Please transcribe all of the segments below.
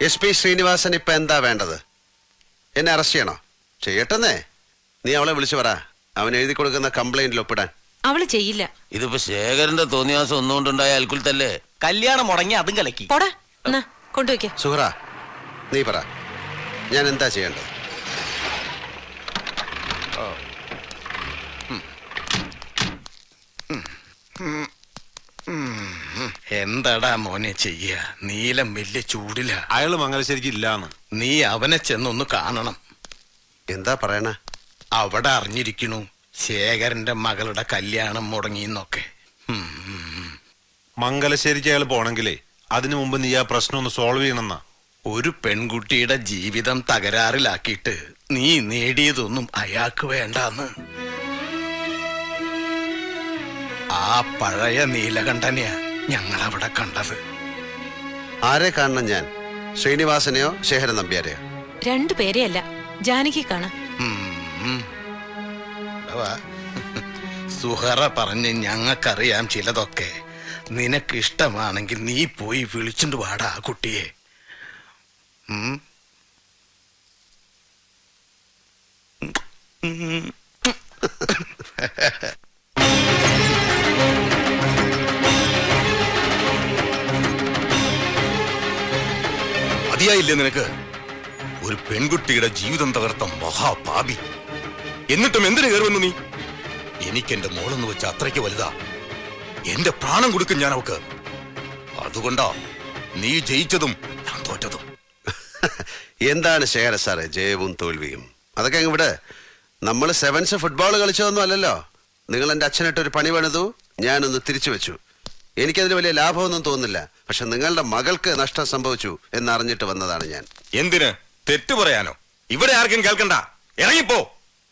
SP Sreenivasan ഇപ്പൊ എന്താ വേണ്ടത്? എന്നെ അറസ്റ്റ് ചെയ്യണോ? ചെയ്യട്ടെന്നേ. നീ അവളെ വിളിച്ചു പറ, അവൻ എഴുതി കൊടുക്കുന്ന കംപ്ലൈന്റിൽ ഒപ്പിടാൻ. അവള് ചെയ്യില്ല. ഇതിപ്പോ ശേഖരന്റെ തോന്നിയാസം ഒന്നുകൊണ്ടുണ്ടായ അൽക്കുലത്തല്ലേ. കല്യാണം മുടങ്ങി അതും കലക്കി. കൊണ്ടുവയ്ക്ക. സുഹറ, നീ പറ, ഞാൻ എന്താ ചെയ്യേണ്ടത്? എന്താടാ മോനെ ചെയ്യ? നീലം വലിയ ചൂടില. അയാള് മംഗലശ്ശേരിക്ക് ഇല്ലാന്ന്. നീ അവനെ ചെന്നൊന്ന് കാണണം. എന്താ പറയണ? അവിടെ അറിഞ്ഞിരിക്കണു ശേഖരന്റെ മകളുടെ കല്യാണം മുടങ്ങിന്നൊക്കെ. മംഗലശ്ശേരിക്ക് അയാൾ പോണെങ്കിലേ അതിനു മുമ്പ് നീ ആ പ്രശ്നം ഒന്ന് സോൾവ് ചെയ്യണമെന്നാ. ഒരു പെൺകുട്ടിയുടെ ജീവിതം തകരാറിലാക്കിയിട്ട് നീ നേടിയതൊന്നും അയാൾക്ക് വേണ്ടാന്ന്. ആ പഴയ നീലകണ്ഠനെയാ ഞങ്ങളവിടെ കണ്ടത്. ആരെ കാണണം ഞാൻ? ശ്രീനിവാസനെയോ ശേഖരൻ നമ്പ്യാരെയോ? രണ്ടുപേരെയല്ല, ജാനകി കാണാം. സുഹറ പറഞ്ഞ് ഞങ്ങൾക്കറിയാം ചിലതൊക്കെ. നിനക്ക് ഇഷ്ടമാണെങ്കിൽ നീ പോയി വിളിച്ചിട്ട് വാടാ ആ കുട്ടിയെ. മതിയായില്ലേ നിനക്ക്? ഒരു പെൺകുട്ടിയുടെ ജീവിതം തകർത്ത മഹാപാപി. എന്നിട്ടും എന്തിനു കയറുമെന്ന് നീ? എനിക്കെന്റെ മോളെന്ന് വെച്ച അത്രയ്ക്ക് വലുതാ. എന്റെ പ്രാണം കൊടുക്കും ഞാൻ അവക്ക്. അതുകൊണ്ടാ നീ ജയിച്ചതും ഞാൻ തോറ്റതും. എന്താണ് ശേഖര സാറേ ജയവും തോൽവിയും? അതൊക്കെ അങ്ങ് വിട്. നമ്മൾ സെവൻസ് ഫുട്ബോൾ കളിച്ചതൊന്നും അല്ലല്ലോ. നിങ്ങൾ എന്റെ അച്ഛനിട്ടൊരു പണി പണിതു, ഞാനൊന്ന് തിരിച്ചു വെച്ചു. എനിക്കതിന് വലിയ ലാഭമൊന്നും തോന്നുന്നില്ല. പക്ഷെ നിങ്ങളുടെ മകൾക്ക് നഷ്ടം സംഭവിച്ചു എന്നറിഞ്ഞിട്ട് വന്നതാണ് ഞാൻ. എന്തിന്? തെറ്റു പറയാനോ? ഇവിടെ ആർക്കും കേൾക്കണ്ട, ഇറങ്ങിപ്പോ.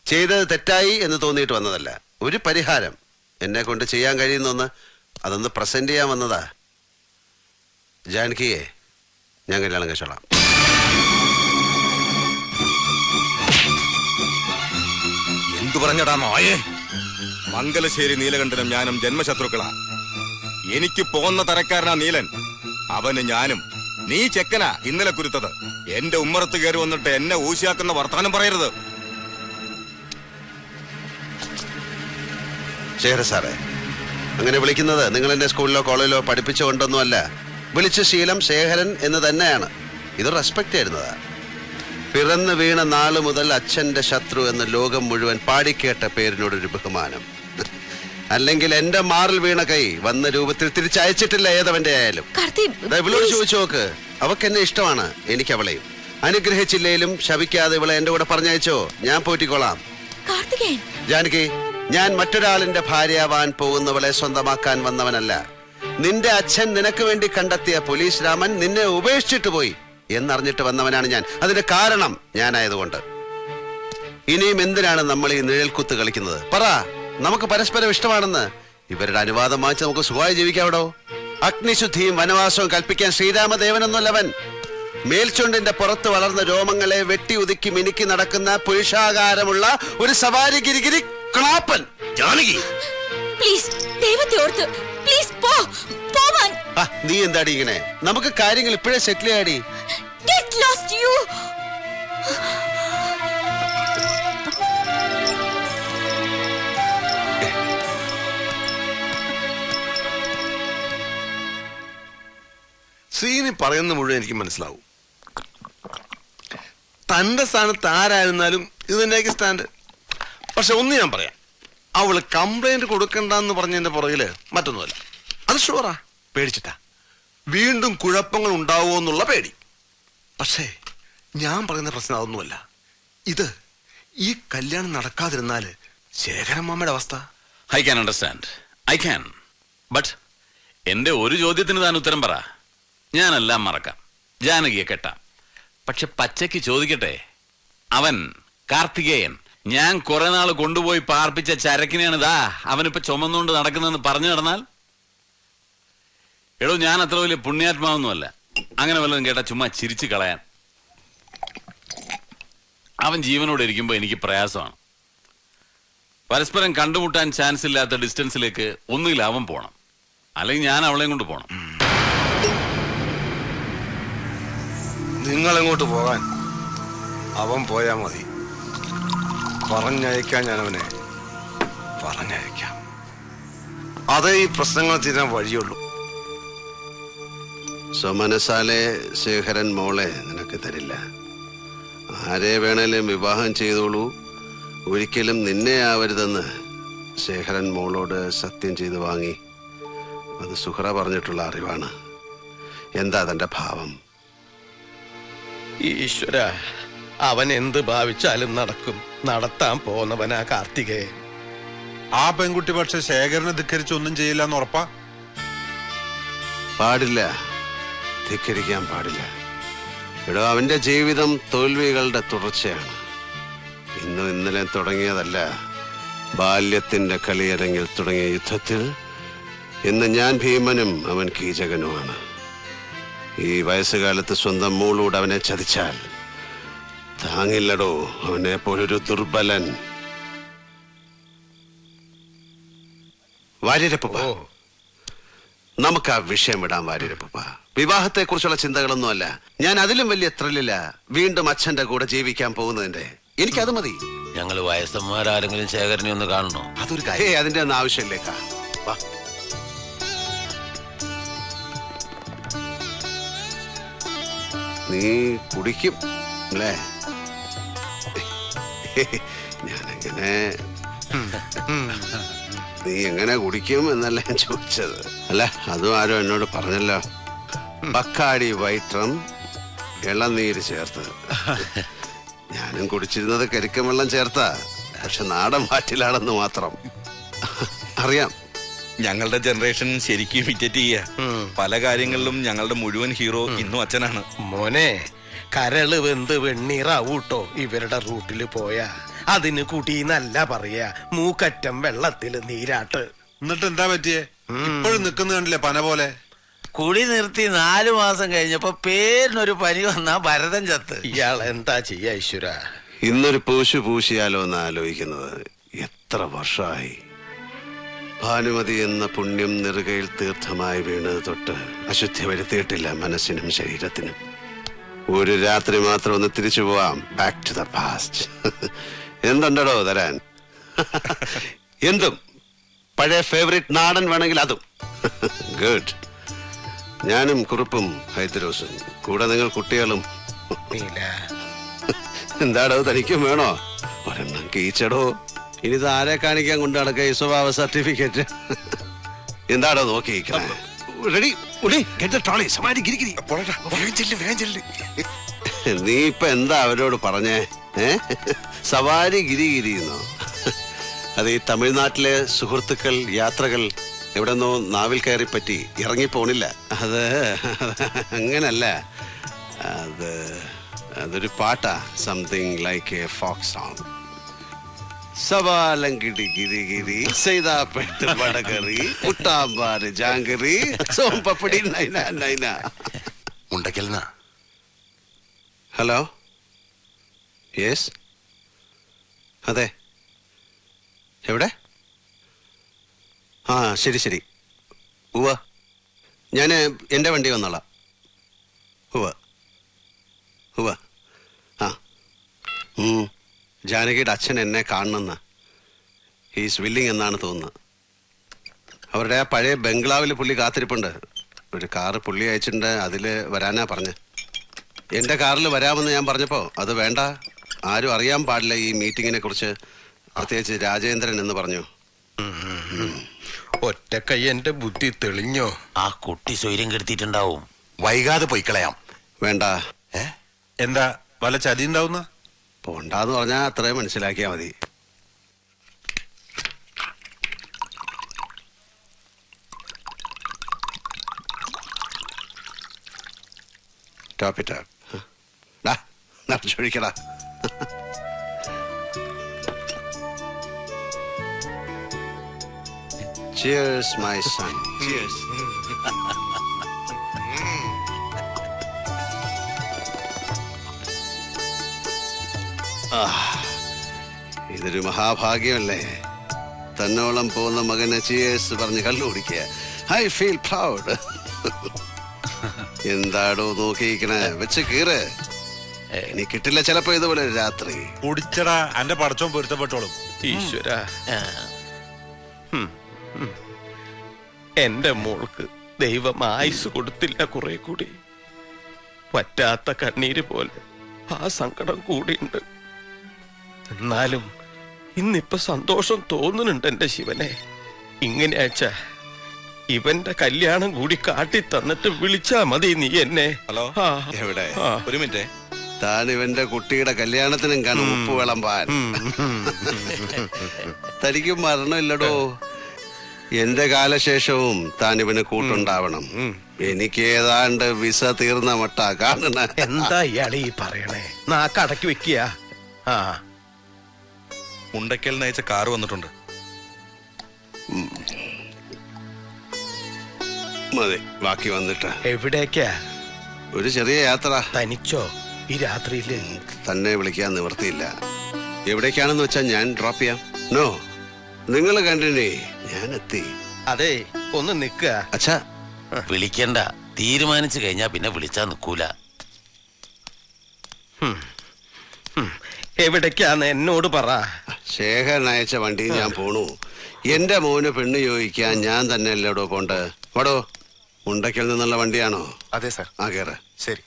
ചെയ്തത് തെറ്റായി എന്ന് തോന്നിയിട്ട് വന്നതല്ല. ഒരു പരിഹാരം എന്നെ കൊണ്ട് ചെയ്യാൻ കഴിയുന്നൊന്ന് അതൊന്ന് പ്രസന്റ് ചെയ്യാൻ വന്നതാ. ജാനകിയെ ഞാൻ കല്യാണം കഴിച്ചോളാം. എന്തു പറഞ്ഞടാ നായേ? മംഗലശ്ശേരി നീലകണ്ഠനും ഞാനും ജന്മശത്രുക്കളാ. എനിക്ക് പോന്ന തരക്കാരനാ നീലൻ. അവന് ഞാനും. നീ ചെക്കനാ ഇന്നലെ കുരുത്തത്. എന്റെ ഉമ്മറത്ത് കയറി വന്നിട്ട് എന്നെ ഊശിയാക്കുന്ന വർത്താനം പറയരുത്. ശേഖര സാറേ, അങ്ങനെ വിളിക്കുന്നത് നിങ്ങൾ എന്നെ സ്കൂളിലോ കോളേജിലോ പഠിപ്പിച്ചുകൊണ്ടൊന്നുമല്ല. വിളിച്ച ശീലം ശേഖരൻ എന്ന് തന്നെയാണ്. ഇത് റെസ്പെക്ട് ചെയ്യുന്നതാ. പിറന്നു വീണ നാള് മുതൽ അച്ഛന്റെ ശത്രു എന്ന് ലോകം മുഴുവൻ പാടിക്കേട്ട പേരിനോടൊരു ബഹുമാനം. അല്ലെങ്കിൽ എന്റെ മാറിൽ വീണ കൈ വന്ന രൂപത്തിൽ തിരിച്ചയച്ചിട്ടില്ല ഏതവന്റെ ആയാലും. ഇവളോട് ചോദിച്ചു നോക്ക്. അവക്ക് എന്നെ ഇഷ്ടമാണ്, എനിക്ക് അവളെയും. അനുഗ്രഹിച്ചില്ലേലും ശപിക്കാതെ ഇവളെ എന്റെ കൂടെ പറഞ്ഞയച്ചോ, ഞാൻ പോറ്റിക്കോളാം. ജാനകി, ഞാൻ മറ്റൊരാളിന്റെ ഭാര്യയാവാൻ പോകുന്നവളെ സ്വന്തമാക്കാൻ വന്നവനല്ല. നിന്റെ അച്ഛൻ നിനക്ക് വേണ്ടി കണ്ടെത്തിയ പോലീസ് രാമൻ നിന്നെ ഉപേക്ഷിച്ചിട്ട് പോയി എന്നറിഞ്ഞിട്ട് വന്നവനാണ് ഞാൻ. അതിന്റെ കാരണം ഞാനായതുകൊണ്ട്. ഇനിയും എന്തിനാണ് നമ്മൾ ഈ നിഴൽക്കുത്ത് കളിക്കുന്നത്? പറ, നമുക്ക് പരസ്പരം ഇഷ്ടമാണെന്ന്. ഇവരുടെ അനുവാദം വാങ്ങിച്ച് നമുക്ക് സുഖമായി ജീവിക്കാവിടോ? അഗ്നിശുദ്ധിയും വനവാസവും കൽപ്പിക്കാൻ ശ്രീരാമദേവനൊന്നുമല്ലവൻ. മേൽച്ചുണ്ടിന്റെ പുറത്ത് വളർന്ന രോമങ്ങളെ വെട്ടി ഒതുക്കി മിനുക്കി നടക്കുന്ന പുരുഷാകാരമുള്ള ഒരു സവാരി ഗിരിഗിരി ക്ലാപ്പൻ. ജാനകി, നീ എന്താടി ഇങ്ങനെ? നമുക്ക് കാര്യങ്ങൾ ഇപ്പോഴേ സെറ്റിൽ ചെയ്യാടി. ശ്രീനി പറയുന്ന മുഴുവൻ എനിക്ക് മനസ്സിലാവും. തന്റെ സ്ഥാനത്ത് ആരായിരുന്നാലും ഇത് തന്നെയായിരിക്കും സ്റ്റാൻഡ്. പക്ഷെ ഒന്ന് ഞാൻ പറയാം, അവള് കംപ്ലൈന്റ് കൊടുക്കണ്ടെന്ന് പറഞ്ഞതിന്റെ പുറകില് മറ്റൊന്നുമല്ല. അത് ഷുവറാ, പേടിച്ചിട്ടാ. വീണ്ടും കുഴപ്പങ്ങൾ ഉണ്ടാവുമോ എന്നുള്ള പേടി. പക്ഷേ ഞാൻ പറയുന്ന പ്രശ്നം അതൊന്നുമല്ല. ഇത് ഈ കല്യാണം നടക്കാതിരുന്നാല് ശേഖരമ്മയുടെ അവസ്ഥ. I can understand, I can. But എന്റെ ഒരു ചോദ്യത്തിന് താൻ ഉത്തരം പറ. ഞാനെല്ലാം മറക്കാം, ജാനകിയെ കെട്ടാം. പക്ഷെ പച്ചയ്ക്ക് ചോദിക്കട്ടെ, അവൻ കാർത്തികേയൻ ഞാൻ കുറെ നാൾ കൊണ്ടുപോയി പാർപ്പിച്ച ചരക്കിനെയാണ് ഇതാ അവനിപ്പോ ചുമന്നുകൊണ്ട് നടക്കുന്നതെന്ന് പറഞ്ഞു നടന്നാൽ? എടോ, ഞാൻ അത്ര വലിയ പുണ്യാത്മാവൊന്നുമല്ല അങ്ങനെ വല്ലതും കേട്ടാ ചുമ്മാ ചിരിച്ചു കളയാൻ. അവൻ ജീവനോടെ ഇരിക്കുമ്പോ എനിക്ക് പ്രയാസമാണ്. പരസ്പരം കണ്ടുമുട്ടാൻ ചാൻസ് ഇല്ലാത്ത ഡിസ്റ്റൻസിലേക്ക് ഒന്നുകിൽ അവൻ പോണം, അല്ലെങ്കിൽ ഞാൻ അവളെയും കൊണ്ട് പോണം. നിങ്ങളെങ്ങോട്ട് പോകാൻ അവൻ പോയാ മതി. പറഞ്ഞയക്കാൻ ഞാനവനെ പറഞ്ഞയക്കാം. അതേ ഈ പ്രശ്നങ്ങൾ തീരാൻ വഴിയുള്ളൂ. സ്വമനസാലെ ശേഖരൻ മോളെ നിനക്ക് തരില്ല. ആരെ വേണേലും വിവാഹം ചെയ്തോളൂ, ഒരിക്കലും നിന്നെ ആവരുതെന്ന് ശേഖരൻ മോളോട് സത്യം ചെയ്ത് വാങ്ങി. അത് സുഹറ പറഞ്ഞിട്ടുള്ള അറിവാണ്. എന്താ തന്റെ ഭാവം? ഈശ്വര, അവൻ എന്ത് ഭാവിച്ചാലും നടക്കും. നടത്താൻ പോന്നവനാ കാർത്തികേയൻ. ആ പെൺകുട്ടി പക്ഷെ ശേഖരനെ ധിക്കരിച്ച് ഒന്നും ചെയ്യില്ല എന്ന് ഉറപ്പാ? പാടില്ല, ധിക്കരിക്കാൻ പാടില്ല. എടോ, അവന്റെ ജീവിതം തോൽവികളുടെ തുടർച്ചയാണ്. ഇന്നും ഇന്നലെ തുടങ്ങിയതല്ല. ബാല്യത്തിന്റെ കളിയരങ്ങിൽ തുടങ്ങിയ യുദ്ധത്തിൽ ഇന്ന് ഞാൻ ഭീമനും അവൻ കീചകനുമാണ്. ഈ വയസ്സുകാലത്ത് സ്വന്തം മോളോട് അവനെ ചതിച്ചാൽ താങ്ങില്ലടോ അവനെ പോലൊരു ദുർബലൻ. വാര്യരപ്പ, നമുക്ക് ആ വിഷയം വിടാം. വാര്യരപ്പ, വിവാഹത്തെ കുറിച്ചുള്ള ചിന്തകളൊന്നുമല്ല. ഞാൻ അതിലും വലിയ ത്രില്ലില്ല വീണ്ടും അച്ഛന്റെ കൂടെ ജീവിക്കാൻ പോകുന്നതിന്റെ. എനിക്കത് മതി. ഞങ്ങള് വയസ്സന്മാരാരെങ്കിലും ശേഖരനെ ഒന്ന് കാണണോ? അതൊരു കാര്യം. അതിന്റെ ഒന്നും ആവശ്യമില്ലേക്കാ. വാ. നീ കുടിക്കും അല്ലേ? ഞാനെങ്ങനെ നീ എങ്ങനെ കുടിക്കും എന്നല്ല ഞാൻ ചോദിച്ചത്. അല്ല, അതും ആരോ എന്നോട് പറഞ്ഞല്ലോ. ബക്കാടി വൈറ്റം ഇളനീര് ചേർത്ത്. ഞാനും കുടിച്ചിരുന്നത് കരിക്കം വെള്ളം ചേർത്താ, പക്ഷെ നാടൻ വാറ്റിലാണെന്ന് മാത്രം. അറിയാം, ഞങ്ങളുടെ ജനറേഷൻ ശരിക്കും ഇമിറ്റേറ്റ് ചെയ്യാ. പല കാര്യങ്ങളിലും ഞങ്ങളുടെ മുഴുവൻ ഹീറോ ഇന്നും അച്ഛനാണ്. മോനെ, കരള് വെന്ത് വെണ്ണീറാവൂട്ടോ ഇവരുടെ റൂട്ടില് പോയാ. അതിന് കുടീന്നല്ല പറയാ, മൂക്കറ്റം വെള്ളത്തില് നീരാട്ട്. എന്നിട്ട് എന്താ പറ്റിയേ? ഇപ്പോഴും നിൽക്കുന്ന കണ്ടില്ലേ പന പോലെ. കുടി നിർത്തി 4 മാസം കഴിഞ്ഞപ്പോ പേരിനൊരു പനി വന്നാ ഭരതൻ ചത്ത്. ഇയാൾ എന്താ ചെയ്യാ ഈശ്വര? ഇന്നൊരു പൂശു പൂശിയാലോ എന്ന് ആലോചിക്കുന്നത്. എത്ര വർഷമായി. ഭാനുമതി എന്ന പുണ്യം നെറുകയിൽ തീർത്ഥമായി വീണത് തൊട്ട് അശുദ്ധി വരുത്തിയിട്ടില്ല മനസ്സിനും ശരീരത്തിനും. ഒരു രാത്രി മാത്രം ഒന്ന് തിരിച്ചു പോവാം. Back to the past. എന്തുണ്ടോ തരാൻ? എന്തും. പഴയ ഫേവറേറ്റ് നാടൻ വേണമെങ്കിൽ അതും. ഗുഡ്. ഞാനും കുറുപ്പും ഹൈദ്രോസും കൂടെ നിങ്ങൾ കുട്ടികളും. എന്താടോ, തനിക്കും വേണോ? ഒരെണ്ണം കീച്ചടോ. ഇനി ഇത് ആരെ കാണിക്കാൻ കൊണ്ട് നടക്കുക ഈ സ്വഭാവ സർട്ടിഫിക്കറ്റ്? എന്താടോ നോക്കിയിരിക്കണേ? റെഡി? നീ ഇപ്പൊ എന്താ അവരോട് പറഞ്ഞേ? സവാരി ഗിരിഗിരിന്നോ? അത് ഈ തമിഴ്നാട്ടിലെ സുഹൃത്തുക്കൾ യാത്രകൾ എവിടെന്നോ നാവിൽ കയറി പറ്റി ഇറങ്ങിപ്പോണില്ല. അത് അങ്ങനല്ല. അതൊരു പാട്ടാ. Something like a folk song. സവാലങ്കിടി ഗിരിഗിരി സൈതാപ്പെട്ട് വടകറി പുട്ടാമ്പാറ് ജാങ്കറി സോമ്പപ്പടി നൈന നൈന. ഹലോ, യെസ്, അതെ. എവിടെ? ആ, ശരി ശരി. ഉവ്വ, ഞാൻ എൻ്റെ വണ്ടി വന്നോളാം. ഉവ്വ ഉവ്വ. ആ, ജാനകിയുടെ അച്ഛൻ എന്നെ കാണണമെന്ന് ഹീസ് വില്ലിങ് എന്നാണ് തോന്നുന്നത്. അവരുടെ ആ പഴയ ബംഗ്ലാവിൽ പുള്ളി കാത്തിരിപ്പുണ്ട്. ഒരു കാറ് പുള്ളി അയച്ചിട്ടുണ്ട്, അതിൽ വരാനാ പറഞ്ഞ്. എൻ്റെ കാറിൽ വരാമെന്ന് ഞാൻ പറഞ്ഞപ്പോൾ അത് വേണ്ട, ആരും അറിയാൻ പാടില്ല ഈ മീറ്റിങ്ങിനെ കുറിച്ച്, പ്രത്യേകിച്ച് രാജേന്ദ്രൻ എന്ന് പറഞ്ഞു. ഒറ്റക്കൈ എന്റെ ബുദ്ധി തെളിഞ്ഞോ? ആ കുട്ടി സ്വൈര്യം കെടുത്തിട്ടുണ്ടാവും. വൈകാതെ പോയിക്കളയാം. വേണ്ട. എന്താ വല്ല ചതി ഉണ്ടാവുന്ന? പോണ്ടാന്ന് പറഞ്ഞാൽ അത്രയും മനസ്സിലാക്കിയാ മതി. ടോപ്പിട്ടാ നിറച്ചൊഴിക്കടാ. Cheers, my son. Cheers. ഇതൊരു മഹാഭാഗ്യമല്ലേ? തന്നോളം പോകുന്ന മകനെ ചിയേഴ്സ് പറഞ്ഞ് കള്ളു കുടിക്കുക. I feel proud. എന്താടോ നോക്കിയിരിക്കണേ? വെച്ച് കീറ്. ഇനി കിട്ടില്ല ചിലപ്പോ ഇതുപോലെ ഒരു രാത്രി. കുടിച്ചടാ, എന്റെ പടച്ചോൻ പൊരുത്തപ്പെട്ടോളും. ഈശ്വര, എന്റെ മോൾക്ക് ദൈവം ആയുസ് കൊടുത്തില്ല. കുറെ കൂടി പറ്റാത്ത കണ്ണീര് പോലെ ആ സങ്കടം കൂടിയുണ്ട്. എന്നാലും ഇന്നിപ്പൊ സന്തോഷം തോന്നുന്നുണ്ട് എന്റെ ശിവനെ. ഇങ്ങനെയാച്ച ഇവന്റെ കല്യാണം കൂടി കാട്ടി തന്നിട്ട് വിളിച്ചാ മതി നീ എന്നെ. ഹലോ, എവിടെ? ഒരു മിനിറ്റ്. താൻ ഇവന്റെ കുട്ടിയുടെ കല്യാണത്തിനും കാണും ഉപ്പ് വിളമ്പാൻ. തനിക്ക് മരണമില്ലടോ. എന്റെ കാലശേഷവും താൻ ഇവന് കൂട്ടുണ്ടാവണം. എനിക്ക് ഏതാണ്ട് വിസ തീർന്ന മട്ട കാണണ. എന്താ ഇയാളെ ഈ പറയണേ? നാക്കടക്കി വെക്കുക. മുണ്ടയ്ക്കൽ നയിച്ച കാറ് വന്നിട്ടുണ്ട്. മതി, ബാക്കി വന്നിട്ട്. എവിടേക്കാ? ഒരു ചെറിയ യാത്ര. തനിച്ചോ ഈ രാത്രിയില്? തന്നെ വിളിക്കാൻ നിവർത്തിയില്ല. എവിടേക്കാണെന്ന് വെച്ചാൽ ഞാൻ ഡ്രോപ്പ് ചെയ്യാം. നോ, നിങ്ങൾ കണ്ടില്ലേ, ഞാൻ എത്തി. അതെ, ഒന്ന് നിക്കുക. അച്ഛാ, വിളിക്കണ്ട. തീരുമാനിച്ചു കഴിഞ്ഞാ പിന്നെ വിളിച്ചാ നിക്കൂല. എവിടേക്കാന്ന് എന്നോട് പറ. ശേഖരൻ അയച്ച വണ്ടി ഞാൻ പോണു. എന്റെ മോന് പെണ്ണ് ചോദിക്കാൻ ഞാൻ തന്നെ അല്ലേടോ പോണ്ട്. വടോ, മുണ്ടയ്ക്കൽ നിന്നുള്ള വണ്ടിയാണോ? അതെ സാർ. ആ, കേറ്. ശരി.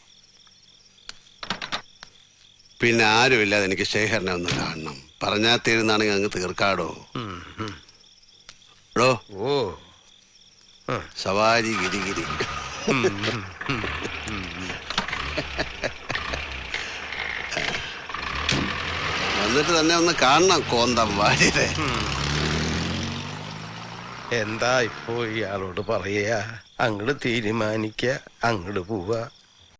പിന്നെ ആരുമില്ലാതെ എനിക്ക് ശേഖരനെ ഒന്ന് കാണണം. പറഞ്ഞാൽ തീരുന്നാണെങ്കിൽ അങ്ങ് തീർക്കാടോ. ോ സവാരി ഗിരിഗിരി. വന്നിട്ട് തന്നെ ഒന്ന് കാണണം കോന്തം വാരിയുടെ. എന്താ ഇപ്പോ ഇയാളോട് പറയാ? അങ്ങട് തീരുമാനിക്ക, അങ്ങട് പോവാ.